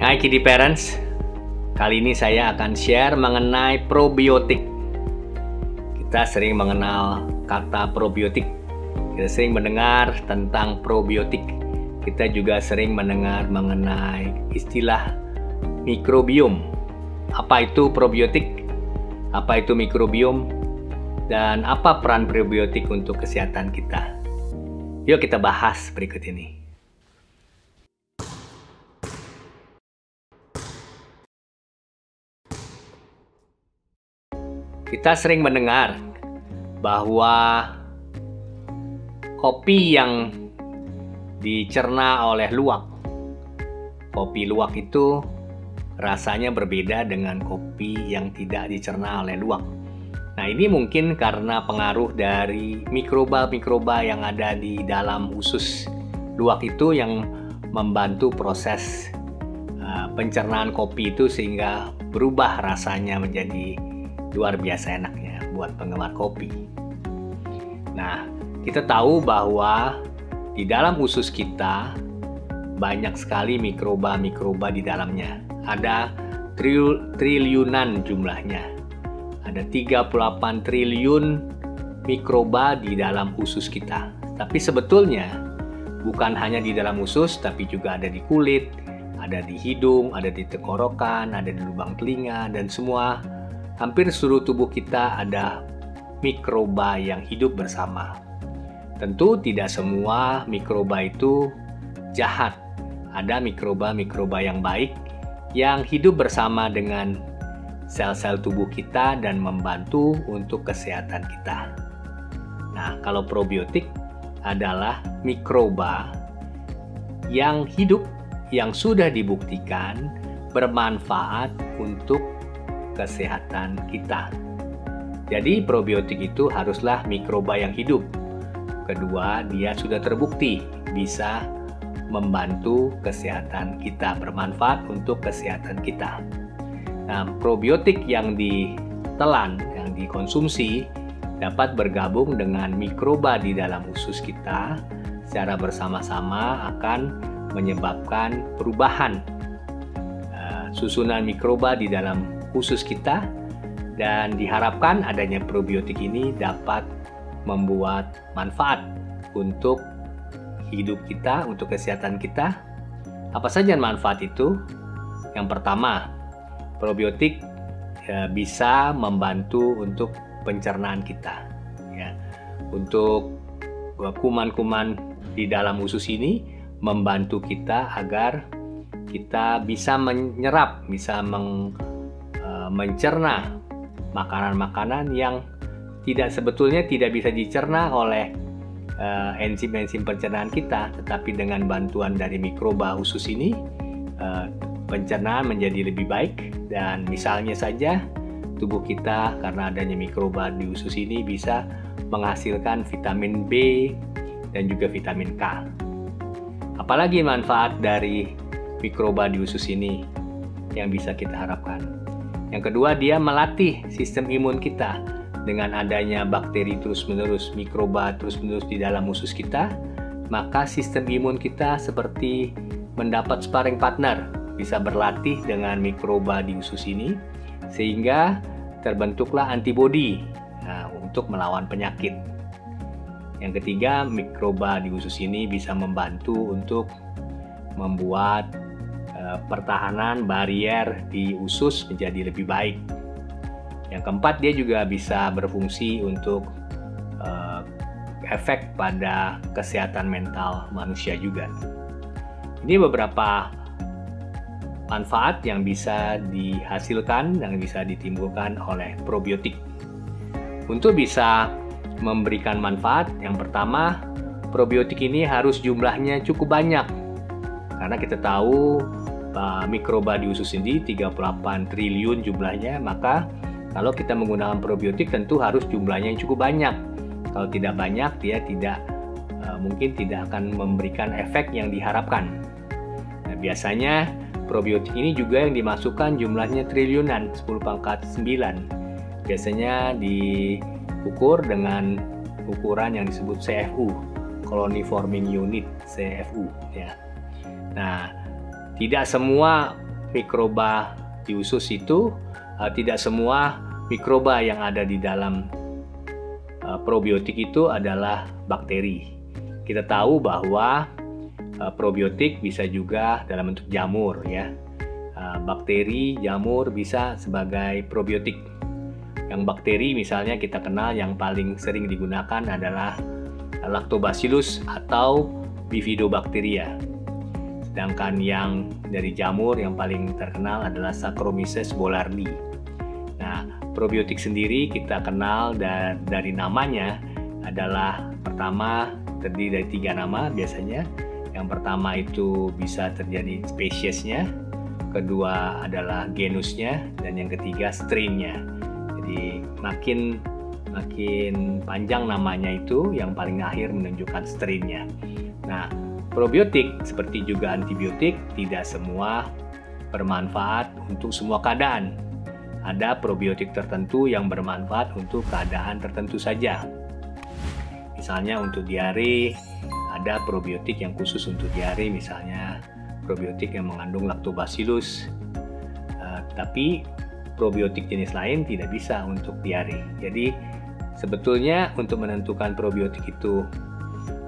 Hai Kiddy Parents, kali ini saya akan share mengenai probiotik. Kita sering mengenal kata probiotik, kita sering mendengar tentang probiotik. Kita juga sering mendengar mengenai istilah mikrobiom. Apa itu probiotik? Apa itu mikrobiom? Dan apa peran probiotik untuk kesehatan kita? Yuk kita bahas berikut ini. Kita sering mendengar bahwa kopi yang dicerna oleh luwak, kopi luwak itu rasanya berbeda dengan kopi yang tidak dicerna oleh luwak. Nah, ini mungkin karena pengaruh dari mikroba-mikroba yang ada di dalam usus luwak itu yang membantu proses pencernaan kopi itu sehingga berubah rasanya menjadi luar biasa enaknya buat penggemar kopi. Nah, kita tahu bahwa di dalam usus kita banyak sekali mikroba-mikroba di dalamnya. Ada triliunan jumlahnya. Ada 38 triliun mikroba di dalam usus kita. Tapi sebetulnya bukan hanya di dalam usus, tapi juga ada di kulit, ada di hidung, ada di tenggorokan, ada di lubang telinga, dan hampir seluruh tubuh kita ada mikroba yang hidup bersama. Tentu tidak semua mikroba itu jahat. Ada mikroba-mikroba yang baik yang hidup bersama dengan sel-sel tubuh kita dan membantu untuk kesehatan kita. Nah, kalau probiotik adalah mikroba yang hidup yang sudah dibuktikan bermanfaat untuk kesehatan kita. Jadi probiotik itu haruslah mikroba yang hidup. Kedua, dia sudah terbukti bisa membantu kesehatan kita, bermanfaat untuk kesehatan kita. Nah, probiotik yang ditelan, yang dikonsumsi dapat bergabung dengan mikroba di dalam usus kita secara bersama-sama akan menyebabkan perubahan susunan mikroba di dalam usus kita, dan diharapkan adanya probiotik ini dapat membuat manfaat untuk hidup kita, untuk kesehatan kita. Apa saja manfaat itu? Yang pertama, probiotik bisa membantu untuk pencernaan kita, ya. Untuk kuman-kuman di dalam usus ini membantu kita agar kita bisa menyerap, bisa mencerna makanan-makanan yang sebetulnya tidak bisa dicerna oleh enzim-enzim pencernaan kita, tetapi dengan bantuan dari mikroba usus ini pencernaan menjadi lebih baik. Dan misalnya saja tubuh kita karena adanya mikroba di usus ini bisa menghasilkan vitamin B dan juga vitamin K. Apalagi manfaat dari mikroba di usus ini yang bisa kita harapkan? Yang kedua, dia melatih sistem imun kita. Dengan adanya bakteri terus-menerus, mikroba terus-menerus di dalam usus kita, maka sistem imun kita seperti mendapat sparring partner, bisa berlatih dengan mikroba di usus ini, sehingga terbentuklah antibodi untuk melawan penyakit. Yang ketiga, mikroba di usus ini bisa membantu untuk membuat pertahanan barier di usus menjadi lebih baik. Yang keempat, dia juga bisa berfungsi untuk efek pada kesehatan mental manusia juga. Ini beberapa manfaat yang bisa dihasilkan, yang bisa ditimbulkan oleh probiotik. Untuk bisa memberikan manfaat, yang pertama, probiotik ini harus jumlahnya cukup banyak. Karena kita tahu mikroba di usus ini 38 triliun jumlahnya, maka kalau kita menggunakan probiotik tentu harus jumlahnya yang cukup banyak. Kalau tidak banyak, dia mungkin tidak akan memberikan efek yang diharapkan. Nah, biasanya probiotik ini juga yang dimasukkan jumlahnya triliunan, 10⁹. Biasanya diukur dengan ukuran yang disebut CFU, Colony Forming Unit, CFU, ya. Nah, tidak semua mikroba di usus itu tidak semua mikroba yang ada di dalam probiotik itu adalah bakteri. Kita tahu bahwa probiotik bisa juga dalam bentuk jamur ya. Bakteri, jamur bisa sebagai probiotik. Yang bakteri misalnya kita kenal yang paling sering digunakan adalah Lactobacillus atau Bifidobacteria. Sedangkan yang dari jamur yang paling terkenal adalah Saccharomyces boulardii. Nah, probiotik sendiri kita kenal dari namanya adalah pertama terdiri dari 3 nama biasanya. Yang pertama itu bisa terjadi spesiesnya, kedua adalah genusnya, dan yang ketiga strainnya. Jadi makin panjang namanya itu, yang paling akhir menunjukkan strainnya. Nah, probiotik seperti juga antibiotik tidak semua bermanfaat untuk semua keadaan. Ada probiotik tertentu yang bermanfaat untuk keadaan tertentu saja. Misalnya untuk diare, ada probiotik yang khusus untuk diare, misalnya probiotik yang mengandung Lactobacillus. Tapi probiotik jenis lain tidak bisa untuk diare. Jadi sebetulnya untuk menentukan probiotik itu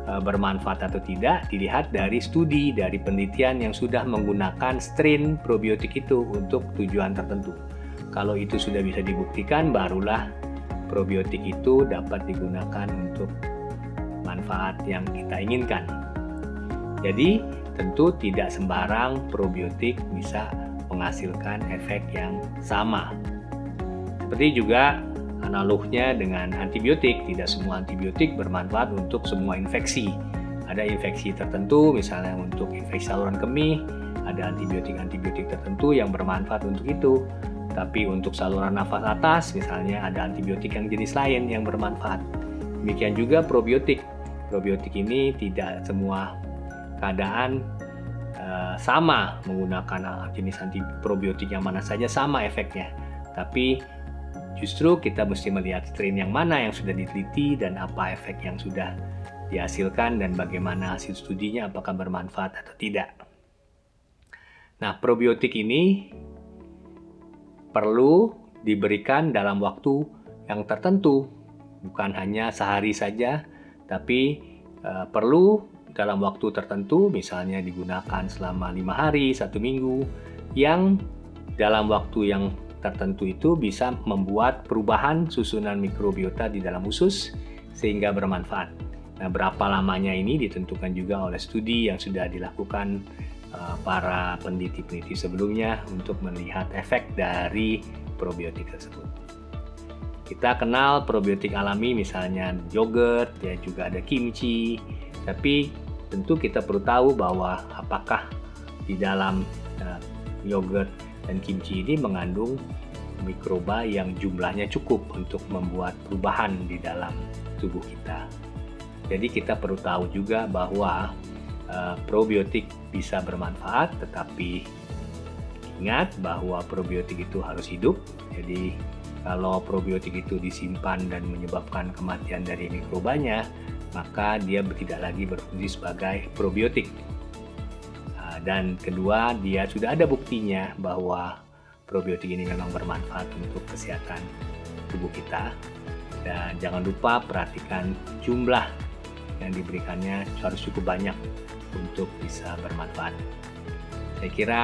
bermanfaat atau tidak dilihat dari studi, dari penelitian yang sudah menggunakan strain probiotik itu untuk tujuan tertentu. Kalau itu sudah bisa dibuktikan, barulah probiotik itu dapat digunakan untuk manfaat yang kita inginkan. Jadi tentu tidak sembarang probiotik bisa menghasilkan efek yang sama. Seperti juga analognya dengan antibiotik, tidak semua antibiotik bermanfaat untuk semua infeksi. Ada infeksi tertentu, misalnya untuk infeksi saluran kemih, ada antibiotik tertentu yang bermanfaat untuk itu. Tapi untuk saluran nafas atas, misalnya ada antibiotik yang jenis lain yang bermanfaat. Demikian juga probiotik. Probiotik ini tidak semua keadaan sama menggunakan jenis antiprobiotik yang mana saja sama efeknya. Tapi justru kita mesti melihat strain yang mana yang sudah diteliti dan apa efek yang sudah dihasilkan dan bagaimana hasil studinya, apakah bermanfaat atau tidak. Nah, probiotik ini perlu diberikan dalam waktu yang tertentu, bukan hanya sehari saja, tapi perlu dalam waktu tertentu, misalnya digunakan selama 5 hari, 1 minggu, yang dalam waktu yang tertentu itu bisa membuat perubahan susunan mikrobiota di dalam usus sehingga bermanfaat. Nah, berapa lamanya ini ditentukan juga oleh studi yang sudah dilakukan para peneliti-peneliti sebelumnya untuk melihat efek dari probiotik tersebut. Kita kenal probiotik alami misalnya yogurt, ya juga ada kimchi, tapi tentu kita perlu tahu bahwa apakah di dalam yogurt dan kimchi ini mengandung mikroba yang jumlahnya cukup untuk membuat perubahan di dalam tubuh kita. Jadi kita perlu tahu juga bahwa probiotik bisa bermanfaat, tetapi ingat bahwa probiotik itu harus hidup. Jadi kalau probiotik itu disimpan dan menyebabkan kematian dari mikrobanya, maka dia tidak lagi berfungsi sebagai probiotik. Dan kedua, dia sudah ada buktinya bahwa probiotik ini memang bermanfaat untuk kesehatan tubuh kita. Dan jangan lupa perhatikan jumlah yang diberikannya harus cukup banyak untuk bisa bermanfaat. Saya kira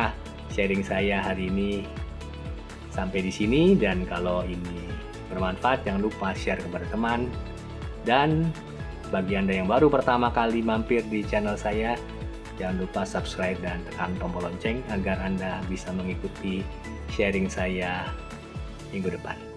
sharing saya hari ini sampai di sini, dan kalau ini bermanfaat jangan lupa share kepada teman. Dan bagi Anda yang baru pertama kali mampir di channel saya, jangan lupa subscribe dan tekan tombol lonceng agar Anda bisa mengikuti sharing saya minggu depan.